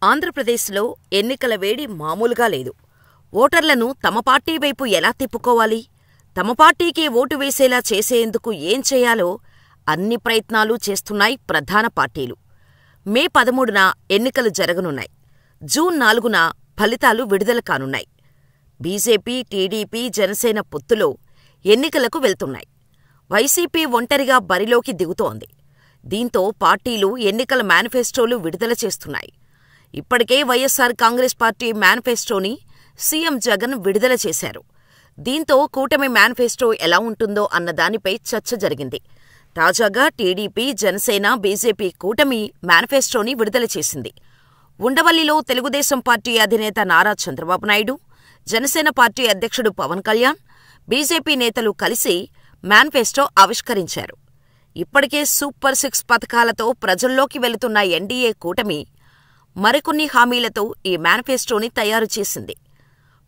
ఆంధ్రప్రదేశ్లో ఎన్నికల వేడి మామూలుగా లేదు. ఓటర్లను తమ పార్టీ వైపు ఎలా తిప్పుకోవాలి, తమ పార్టీకే ఓటు వేసేలా చేసేందుకు ఏం చేయాలో అన్ని ప్రయత్నాలు చేస్తున్నాయి ప్రధాన పార్టీలు. మే 13న ఎన్నికలు జరగనున్నాయి. జూన్ 4న ఫలితాలు విడుదల కానున్నాయి. బీజేపీ, టీడీపీ, జనసేన పొత్తులో ఎన్నికలకు వెళ్తున్నాయి. వైసీపీ ఒంటరిగా బరిలోకి దిగుతోంది. దీంతో పార్టీలు ఎన్నికల మేనిఫెస్టోలు విడుదల చేస్తున్నాయి. ఇప్పటికే వైఎస్సార్ కాంగ్రెస్ పార్టీ మేనిఫెస్టోని సీఎం జగన్ విడుదల చేశారు. దీంతో కూటమి మేనిఫెస్టో ఎలా ఉంటుందో అన్న దానిపై చర్చ జరిగింది. తాజాగా టీడీపీ, జనసేన, బీజేపీ కూటమి మేనిఫెస్టోని విడుదల చేసింది. ఉండవల్లిలో తెలుగుదేశం పార్టీ అధినేత నారా చంద్రబాబు నాయుడు, జనసేన పార్టీ అధ్యక్షుడు పవన్ కళ్యాణ్, బీజేపీ నేతలు కలిసి మేనిఫెస్టో ఆవిష్కరించారు. ఇప్పటికే సూపర్ 6 పథకాలతో ప్రజల్లోకి వెళుతున్న ఎన్డీఏ కూటమి మరికొన్ని హామీలతో ఈ మేనిఫెస్టోని తయారు చేసింది.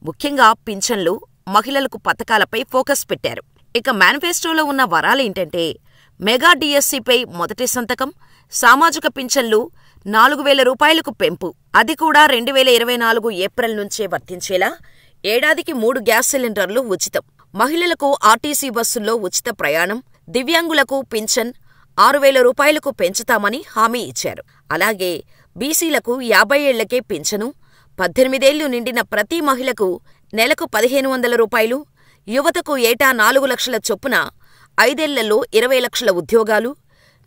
ముఖ్యంగా పింఛన్లు, మహిళలకు పథకాలపై ఫోకస్ పెట్టారు. ఇక మేనిఫెస్టోలో ఉన్న వరాలేంటంటే మెగా డిఎస్సీపై మొదటి సంతకం, సామాజిక పింఛన్లు 4,000 రూపాయలకు పెంపు, అది కూడా 2024 ఏప్రిల్ నుంచే వర్తించేలా, ఏడాదికి 3 గ్యాస్ సిలిండర్లు ఉచితం, మహిళలకు ఆర్టీసీ బస్సుల్లో ఉచిత ప్రయాణం, దివ్యాంగులకు పింఛన్ 6,000 రూపాయలకు పెంచుతామని హామీ ఇచ్చారు. అలాగే బీసీలకు 50 ఏళ్లకే పింఛను, 18 ఏళ్లు నిండిన ప్రతి మహిళకు నెలకు 1,500 రూపాయలు, యువతకు ఏటా 4 లక్షల చొప్పున 5 ఏళ్లలో 20 లక్షల ఉద్యోగాలు,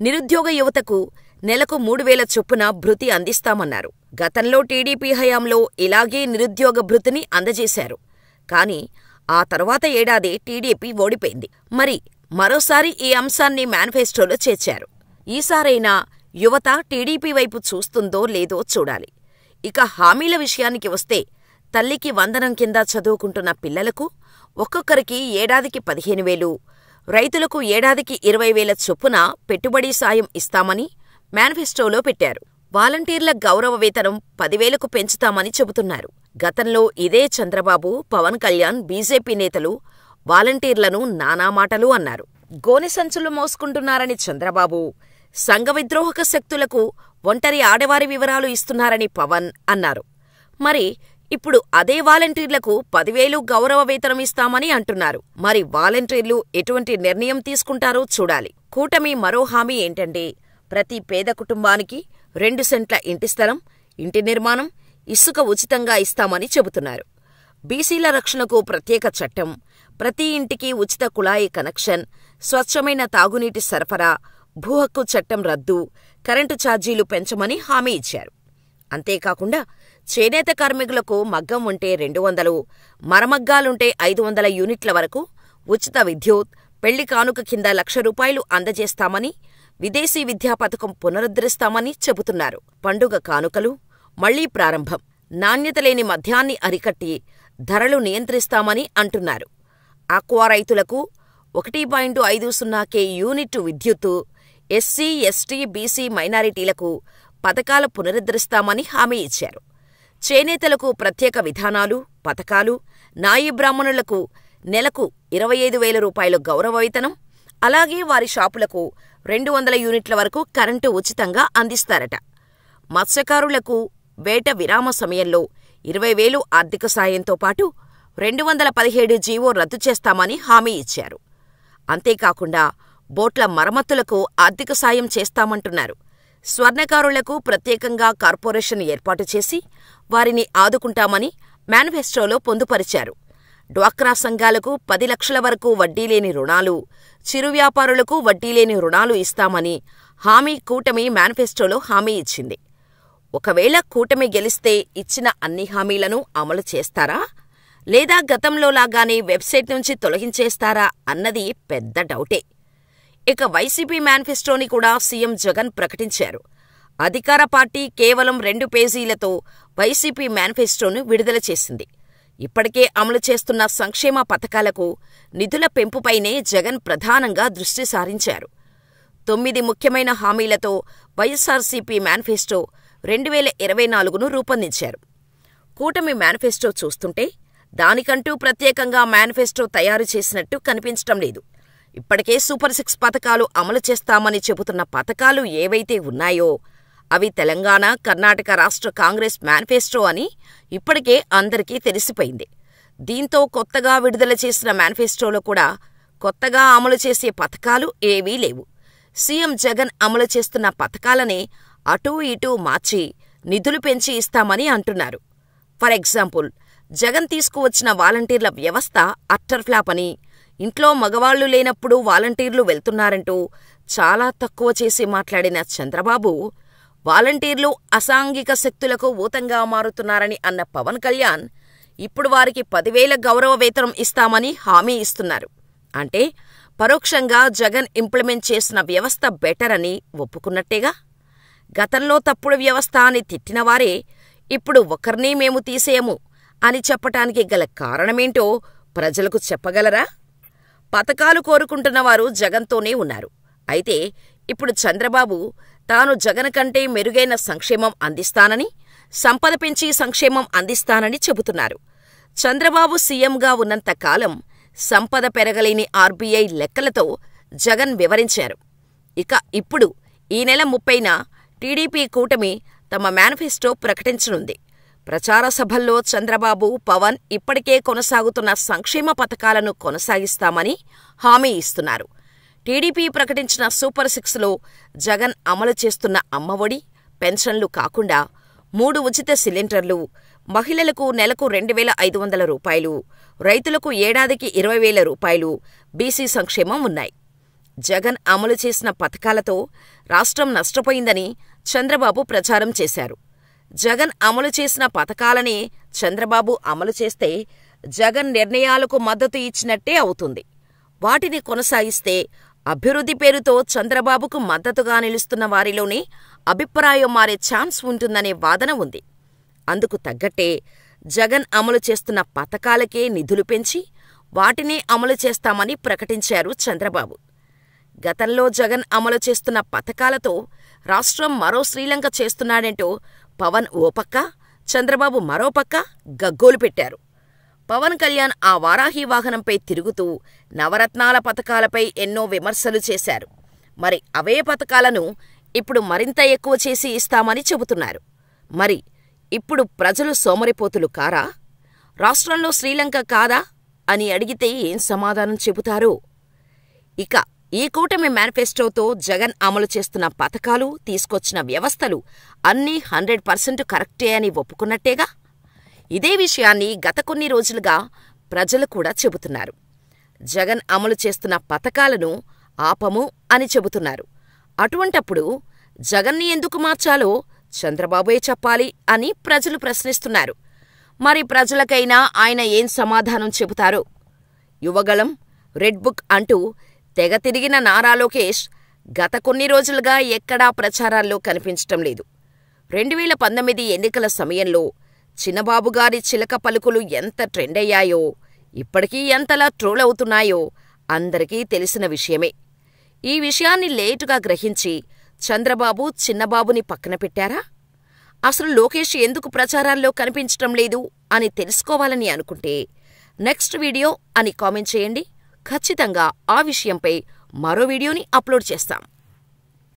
నిరుద్యోగ యువతకు నెలకు 3,000 చొప్పున భృతి అందిస్తామన్నారు. గతంలో టీడీపీ హయాంలో ఇలాగే నిరుద్యోగ భృతిని అందజేశారు. కానీ ఆ తర్వాత ఏడాదే టీడీపీ ఓడిపోయింది. మరి మరోసారి ఈ అంశాన్ని మేనిఫెస్టోలో చేర్చారు. ఈసారైనా యువత టీడీపీ వైపు చూస్తుందో లేదో చూడాలి. ఇక హామీల విషయానికి వస్తే తల్లికి వందనం కింద చదువుకుంటున్న పిల్లలకు ఒక్కొక్కరికి ఏడాదికి 15,000, రైతులకు ఏడాదికి 20,000 చొప్పున పెట్టుబడి సాయం ఇస్తామని మేనిఫెస్టోలో పెట్టారు. వాలంటీర్ల గౌరవ వేతనం 10,000కు పెంచుతామని చెబుతున్నారు. గతంలో ఇదే చంద్రబాబు, పవన్ కళ్యాణ్, బీజేపీ నేతలు వాలంటీర్లను నానా మాటలు అన్నారు. గోనె సంచులు మోసుకుంటున్నారని చంద్రబాబు, సంఘ విద్రోహక శక్తులకు ఒంటరి ఆడవారి వివరాలు ఇస్తున్నారని పవన్ అన్నారు. మరి ఇప్పుడు అదే వాలంటీర్లకు 10,000 గౌరవ వేతనం ఇస్తామని అంటున్నారు. మరి వాలంటీర్లు ఎటువంటి నిర్ణయం తీసుకుంటారో చూడాలి. కూటమి మరో హామీ ఏంటంటే ప్రతి పేద కుటుంబానికి 2 సెంట్ల ఇంటి స్థలం, ఇంటి నిర్మాణం, ఇసుక ఉచితంగా ఇస్తామని చెబుతున్నారు. బీసీల రక్షణకు ప్రత్యేక చట్టం, ప్రతి ఇంటికి ఉచిత కుళాయి కనెక్షన్, స్వచ్ఛమైన తాగునీటి సరఫరా, భూ హక్కు చట్టం రద్దు, కరెంటు ఛార్జీలు పెంచమని హామీ ఇచ్చారు. అంతేకాకుండా చేనేత కార్మికులకు మగ్గం ఉంటే 200, మరమగ్గాలుంటే 500 యూనిట్ల వరకు ఉచిత విద్యుత్, పెళ్లి కానుక కింద 1,00,000 రూపాయలు అందజేస్తామని, విదేశీ విద్యా పథకం పునరుద్ధరిస్తామని చెబుతున్నారు. పండుగ కానుకలు మళ్లీ ప్రారంభం, నాణ్యత లేని మద్యాన్ని అరికట్టి ధరలు నియంత్రిస్తామని అంటున్నారు. ఆక్వా రైతులకు 1.50K యూనిట్టు విద్యుత్తు, ఎస్సీ, ఎస్టీ, బీసీ మైనారిటీలకు పథకాల పునరుద్ధరిస్తామని హామీ ఇచ్చారు. చేనేతలకు ప్రత్యేక విధానాలు, పథకాలు, నాయి బ్రాహ్మణులకు నెలకు 25,000 రూపాయలు గౌరవ వేతనం, అలాగే వారి షాపులకు 200 యూనిట్ల వరకు కరెంటు ఉచితంగా అందిస్తారట. మత్స్యకారులకు వేట విరామ సమయంలో 20,000 ఆర్థిక సాయంతో పాటు 217 జీవో రద్దు చేస్తామని హామీ ఇచ్చారు. అంతేకాకుండా బోట్ల మరమ్మతులకు ఆర్థిక సాయం చేస్తామంటున్నారు. స్వర్ణకారులకు ప్రత్యేకంగా కార్పొరేషన్ ఏర్పాటు చేసి వారిని ఆదుకుంటామని మేనిఫెస్టోలో పొందుపరిచారు. డ్వాక్రా సంఘాలకు 10 లక్షల వరకు వడ్డీలేని రుణాలు, చిరు వ్యాపారులకు వడ్డీలేని రుణాలు ఇస్తామని హామీ కూటమి మేనిఫెస్టోలో హామీ ఇచ్చింది. ఒకవేళ కూటమి గెలిస్తే ఇచ్చిన అన్ని హామీలను అమలు చేస్తారా, లేదా గతంలోలాగానే వెబ్సైట్ నుంచి తొలగించేస్తారా అన్నది పెద్ద డౌటే. ఇక వైసీపీ మేనిఫెస్టోని కూడా సీఎం జగన్ ప్రకటించారు. అధికార పార్టీ కేవలం 2 పేజీలతో వైసీపీ మేనిఫెస్టోను విడుదల చేసింది. ఇప్పటికే అమలు చేస్తున్న సంక్షేమ పథకాలకు నిధుల పెంపుపైనే జగన్ ప్రధానంగా దృష్టి సారించారు. 9 ముఖ్యమైన హామీలతో వైఎస్సార్సీపీ మేనిఫెస్టో 2024ను రూపొందించారు. కూటమి మేనిఫెస్టో చూస్తుంటే దానికంటూ ప్రత్యేకంగా మేనిఫెస్టో తయారు చేసినట్టు కనిపించటం లేదు. ఇప్పటికే సూపర్ 6 పథకాలు అమలు చేస్తామని చెబుతున్న పథకాలు ఏవైతే ఉన్నాయో అవి తెలంగాణ, కర్ణాటక రాష్ట్ర కాంగ్రెస్ మేనిఫెస్టో అని ఇప్పటికే అందరికీ తెలిసిపోయింది. దీంతో కొత్తగా విడుదల చేసిన మేనిఫెస్టోలో కూడా కొత్తగా అమలు చేసే పథకాలు ఏవీ లేవు. సీఎం జగన్ అమలు చేస్తున్న పథకాలనే అటూ ఇటూ మార్చి నిధులు పెంచి ఇస్తామని అంటున్నారు. ఫర్ ఎగ్జాంపుల్, జగన్ తీసుకువచ్చిన వాలంటీర్ల వ్యవస్థ అట్టర్ ఫ్లాప్ అని, ఇంట్లో మగవాళ్లు లేనప్పుడు వాలంటీర్లు వెళ్తున్నారంటూ చాలా తక్కువ చేసి మాట్లాడిన చంద్రబాబు, వాలంటీర్లు అసాంఘిక శక్తులకు ఊతంగా మారుతున్నారని అన్న పవన్ కళ్యాణ్ ఇప్పుడు వారికి 10,000 గౌరవ వేతనం ఇస్తామని హామీ ఇస్తున్నారు. అంటే పరోక్షంగా జగన్ ఇంప్లిమెంట్ చేసిన వ్యవస్థ బెటర్ అని ఒప్పుకున్నట్టేగా. గతంలో తప్పుడు వ్యవస్థ అని తిట్టినవారే ఇప్పుడు ఒకర్నీ మేము తీసేయము అని చెప్పటానికి గల కారణమేంటో ప్రజలకు చెప్పగలరా? పథకాలు కోరుకుంటున్నవారు జగన్తోనే ఉన్నారు. అయితే ఇప్పుడు చంద్రబాబు తాను జగన్ కంటే మెరుగైన సంక్షేమం అందిస్తానని, సంపద పెంచి సంక్షేమం అందిస్తానని చెబుతున్నారు. చంద్రబాబు సీఎంగా ఉన్నంతకాలం సంపద పెరగలేని ఆర్బీఐ లెక్కలతో జగన్ వివరించారు. ఇక ఇప్పుడు ఈ నెల 30న టీడీపీ కూటమి తమ మేనిఫెస్టో ప్రకటించనుంది. ప్రచార సభల్లో చంద్రబాబు, పవన్ ఇప్పటికే కొనసాగుతున్న సంక్షేమ పథకాలను కొనసాగిస్తామని హామీ ఇస్తున్నారు. టీడీపీ ప్రకటించిన సూపర్ 6లో జగన్ అమలు చేస్తున్న అమ్మఒడి, పెన్షన్లు కాకుండా 3 ఉచిత సిలిండర్లు, మహిళలకు నెలకు 2,500 రూపాయలు, రైతులకు ఏడాదికి 20,000 రూపాయలు బీసీ సంక్షేమం ఉన్నాయి. జగన్ అమలు చేసిన పథకాలతో రాష్ట్రం నష్టపోయిందని చంద్రబాబు ప్రచారం చేశారు. జగన్ అమలు చేసిన పథకాలనే చంద్రబాబు అమలు చేస్తే జగన్ నిర్ణయాలకు మద్దతు ఇచ్చినట్టే అవుతుంది. వాటిని కొనసాగిస్తే అభివృద్ధి పేరుతో చంద్రబాబుకు మద్దతుగా నిలుస్తున్న వారిలోనే అభిప్రాయం మారే ఛాన్స్ ఉంటుందనే వాదన ఉంది. అందుకు తగ్గట్టే జగన్ అమలు చేస్తున్న పథకాలకే నిధులు పెంచి వాటినే అమలు చేస్తామని ప్రకటించారు చంద్రబాబు. గతంలో జగన్ అమలు చేస్తున్న పథకాలతో రాష్ట్రం మరో శ్రీలంక చేస్తున్నాడంటూ పవన్ ఓ పక్క, చంద్రబాబు మరోపక్క గగ్గోలు పెట్టారు. పవన్ కళ్యాణ్ ఆ వారాహి వాహనంపై తిరుగుతూ నవరత్నాల పథకాలపై ఎన్నో విమర్శలు చేశారు. మరి అవే పథకాలను ఇప్పుడు మరింత ఎక్కువ చేసి ఇస్తామని చెబుతున్నారు. మరి ఇప్పుడు ప్రజలు సోమరిపోతులు కారా? రాష్ట్రంలో శ్రీలంక కాదా అని అడిగితే ఏం సమాధానం చెబుతారో? ఇక ఈ కూటమి మేనిఫెస్టోతో జగన్ అమలు చేస్తున్న పథకాలు, తీసుకొచ్చిన వ్యవస్థలు అన్నీ 100% కరెక్టే అని ఒప్పుకున్నట్టేగా. ఇదే విషయాన్ని గత కొన్ని రోజులుగా ప్రజలు కూడా చెబుతున్నారు. జగన్ అమలు చేస్తున్న పథకాలను ఆపము అని చెబుతున్నారు. అటువంటప్పుడు జగన్ని ఎందుకు మార్చాలో చంద్రబాబే చెప్పాలి అని ప్రజలు ప్రశ్నిస్తున్నారు. మరి ప్రజలకైనా ఆయన ఏం సమాధానం చెబుతారో? యువగళం, రెడ్ బుక్ అంటూ తెగ తిరిగిన నారా లోకేష్ గత కొన్ని రోజులుగా ఎక్కడా ప్రచారాల్లో కనిపించటం లేదు. 2019 ఎన్నికల సమయంలో చిన్నబాబుగారి చిలక పలుకులు ఎంత ట్రెండ్ అయ్యాయో, ఇప్పటికీ ఎంతలా ట్రోల్ అవుతున్నాయో అందరికీ తెలిసిన విషయమే. ఈ విషయాన్ని లేటుగా గ్రహించి చంద్రబాబు చిన్నబాబుని పక్కన పెట్టారా? అసలు లోకేష్ ఎందుకు ప్రచారాల్లో కనిపించటం లేదు అని తెలుసుకోవాలని అనుకుంటే నెక్స్ట్ వీడియో అని కామెంట్ చేయండి. ఖచ్చితంగా ఆ విషయంపై మరో వీడియోని అప్లోడ్ చేస్తాం.